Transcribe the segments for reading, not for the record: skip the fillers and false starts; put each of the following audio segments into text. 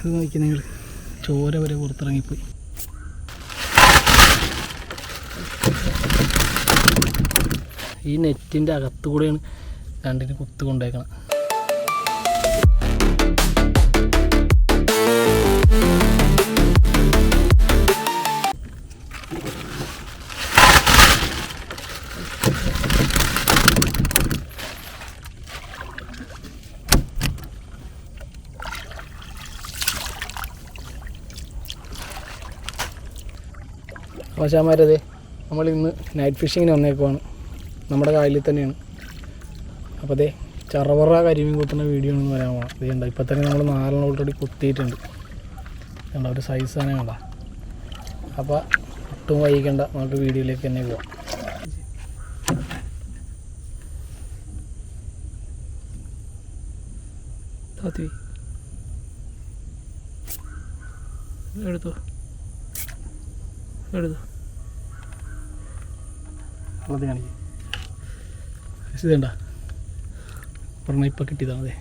ഇത് നോക്കി നിങ്ങൾ, ചോര വരെ പുറത്തിറങ്ങിപ്പോയി. ഈ നെറ്റിൻ്റെ അകത്തുകൂടെയാണ് രണ്ടിന് കുത്ത് കൊണ്ടേക്കണം. ആശാമാരതെ നമ്മളിന്ന് നൈറ്റ് ഫിഷിങ്ങിന് വന്നേക്കുവാണ്. നമ്മുടെ കായലിൽ തന്നെയാണ്. അപ്പോൾ അതെ ചറവറ കരിമീൻ കുത്തുന്ന വീഡിയോ ആണെന്ന് പറയാൻ പോകണം. ഇത് കണ്ട ഇപ്പം തന്നെ നമ്മൾ 4 ഓൾറെഡി കുത്തിയിട്ടുണ്ട്. കണ്ട ഒരു സൈസ് തന്നെ കണ്ട. അപ്പോൾ ഒട്ടും വൈകണ്ട, നമുക്ക് വീഡിയോയിലേക്ക് തന്നെ പോവാം. എടുത്തോ അത് കാണിക്കും. ഇതേണ്ട പറഞ്ഞ ഇപ്പം കിട്ടിയതാണ്. അതെ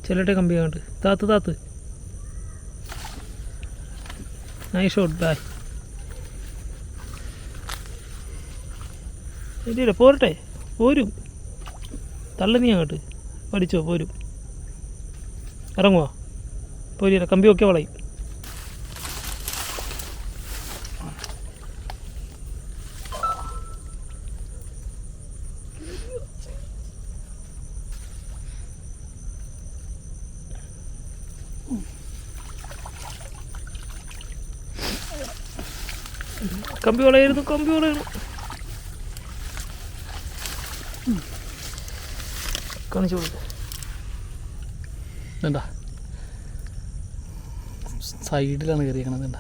ചിലട്ടെ കമ്പിയാണ്ട് താത്ത് നൈസ് ഷോട്ട് ബായ്. ഇല്ല പോരട്ടെ, പോരും. തള്ള നീ അങ്ങോട്ട് പഠിച്ചോ, പോരും. ഇറങ്ങുവാ, പോരില്ല, കമ്പി ഒക്കെ വളയും. കമ്പി വളയരുത്, കമ്പി വളയണം. കാണിച്ചു കൊടുക്കും. വേണ്ട സൈഡിലാണ് കയറിയേക്കണത്. വേണ്ട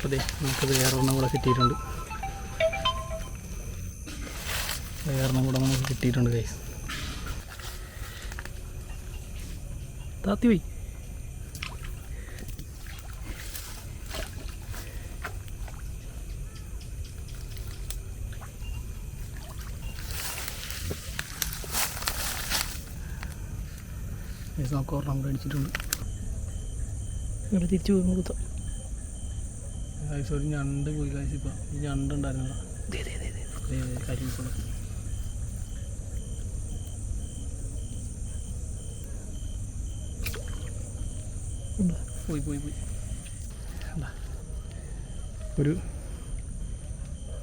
അതെ നമുക്കത് വേറൊരെണ്ണം കൂടെ കിട്ടിയിട്ടുണ്ട്. നമുക്ക് കിട്ടിയിട്ടുണ്ട് ഗൈസ്. താത്തി പോയി. നമുക്ക് ഒരെണ്ണം കൂടെ അടിച്ചിട്ടുണ്ട്. ഇവിടെ തിരിച്ചു പോയി കുത്താം. ഗൈസ് ഒരു ഞണ്ട് പോയി ഗൈസ്. ഇപ്പം ഈ ഞണ്ടുണ്ടായിരുന്നില്ല കരിമീൻ. പോയി ഒരു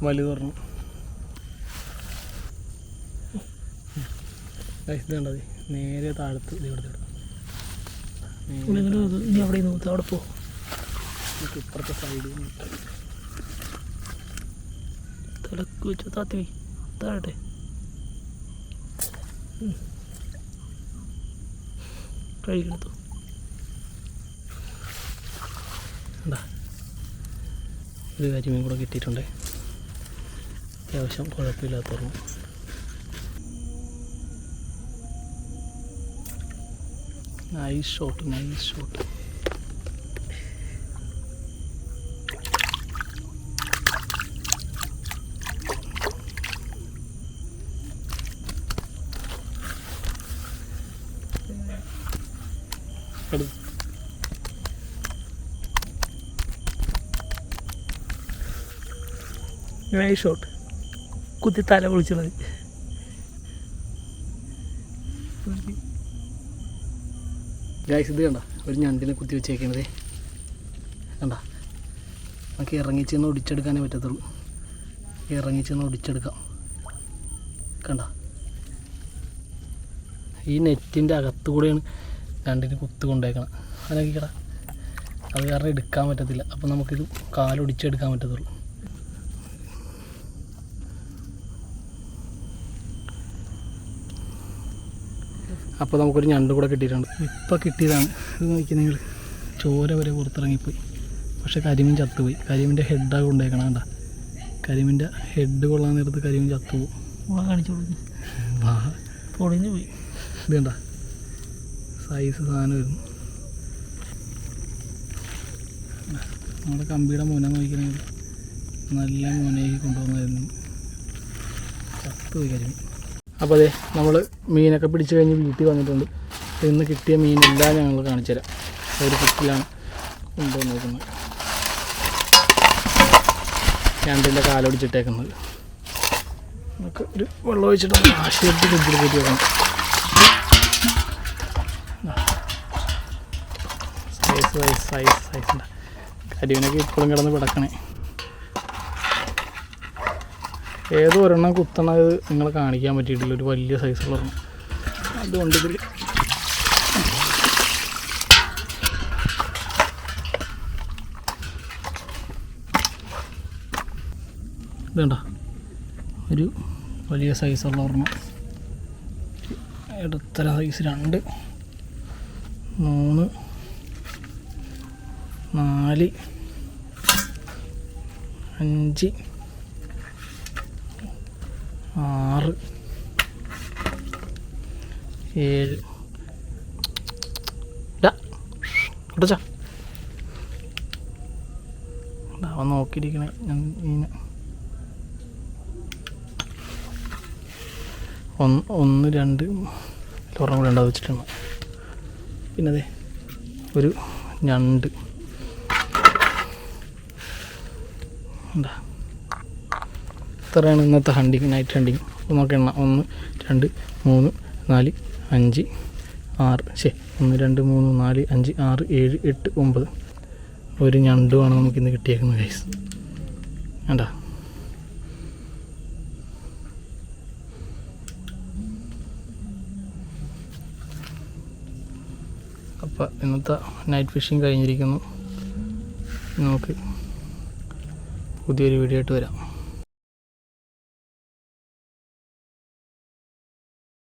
വലുത് പറഞ്ഞു. ഇത് കണ്ടത് നേരെ താഴത്ത് ഇവിടെ അവിടെ പോ. ഇപ്പുറത്തെ സൈഡിൽ തലക്ക് വെച്ചു താത്തി പോയി താഴട്ടെ. കഴിക്കണത്തോ എന്താ ഒരു കരിമീൻ കൂടെ കിട്ടിയിട്ടുണ്ട്. അത്യാവശ്യം കുഴപ്പമില്ലാത്തവരും. Nice shot. Nice shot. കുത്തി തല പൊളിച്ചത്. ഗൈസ് ഇത് കണ്ട ഒരു ഞണ്ടിനെ കുത്തി വെച്ചേക്കണതേ കണ്ട. നമുക്ക് ഇറങ്ങിച്ചെന്ന് ഒടിച്ചെടുക്കാനേ പറ്റത്തുള്ളൂ. ഇറങ്ങിച്ചെന്ന് ഒടിച്ചെടുക്കാം. കണ്ട ഈ നെറ്റിൻ്റെ അകത്തുകൂടെയാണ് രണ്ടിന് കുത്ത് കൊണ്ടേക്കണം. അതിനൊക്കെ കിട അത് കാരണം എടുക്കാൻ പറ്റത്തില്ല. അപ്പോൾ നമുക്കിത് കാലൊടിച്ചെടുക്കാൻ പറ്റത്തുള്ളൂ. അപ്പോൾ നമുക്കൊരു ഞണ്ട് കൂടെ കിട്ടിയിട്ടുണ്ട്. ഇപ്പോൾ കിട്ടിയതാണ്. ഇത് നോക്കി നിങ്ങൾ, ചോര വരെ പുറത്തിറങ്ങിപ്പോയി. പക്ഷേ കരിമീൻ ചത്തുപോയി. കരിമീൻ്റെ ഹെഡാണ് കൊണ്ടേക്കണം. കണ്ട കരിമീൻ്റെ ഹെഡ് കൊള്ളാൻ നേരത്ത് കരിമീൻ ചത്തുപോകും. കാണിച്ചു പൊളിഞ്ഞു പോയി. ഇത് കണ്ട സൈസ് സാധനം വരുന്നു. നമ്മുടെ കമ്പിയുടെ മുന നോക്കിക്കണമെങ്കിൽ നല്ല മുനയാക്കി കൊണ്ടുവന്നായിരുന്നു. ചത്തു പോയി കരിമീൻ. അപ്പോൾ അതെ നമ്മൾ മീനൊക്കെ പിടിച്ച് കഴിഞ്ഞ് വീട്ടിൽ വന്നിട്ടുണ്ട്. ഇന്ന് കിട്ടിയ മീനെല്ലാം ഞങ്ങൾ കാണിച്ചു തരാം. ഒരു കുറ്റിലാണ് കൊണ്ടുവന്നേക്കുന്നത്. രണ്ടിൻ്റെ കാലൊടിച്ചിട്ടേക്കുന്നത്. നമുക്ക് ഒരു വെള്ളം ഒഴിച്ചിട്ട് ആശയത്തിൽ ഫ്രിഡ്ജിൽ കയറ്റി വെക്കണം. സൈസ് കരിമീനൊക്കെ ഇപ്പോഴും കിടന്ന് പിടക്കണേ. ഏതോ ഒരെണ്ണം കുത്തണത് നിങ്ങളെ കാണിക്കാൻ പറ്റിയിട്ടില്ല. ഒരു വലിയ സൈസുള്ള ഒരെണ്ണം. അതുകൊണ്ട് ഇതിൽ ഇതുണ്ട ഒരു വലിയ സൈസുള്ള ഒരെണ്ണം. ഇടത്തര സൈസ് 2, 3, 4, 5, 6, 7 കുട്ടച്ചാ അവൻ നോക്കിയിരിക്കണേ. ഞാൻ മീന് 1, 2 ഒരെണ്ണം കൂടെ ഉണ്ടാവും വെച്ചിട്ടാണ്. പിന്നെ അതെ ഒരു ഞണ്ട് എന്താ ഇത്രയാണ് ഇന്നത്തെ ഹണ്ടിങ്, നൈറ്റ് ഹണ്ടിങ്. നോക്കണം 1, 2, 3, 4, 5, 6 1, 2, 3, 4, 5, 6, 7, 8, 9 ഒരു ഞണ്ടുമാണ് നമുക്കിന്ന് കിട്ടിയേക്കുന്നത് ഗൈസ്. വേണ്ട അപ്പോൾ ഇന്നത്തെ നൈറ്റ് ഫിഷിങ് കഴിഞ്ഞിരിക്കുന്നു. നമുക്ക് പുതിയൊരു വീഡിയോ ആയിട്ട് വരാം.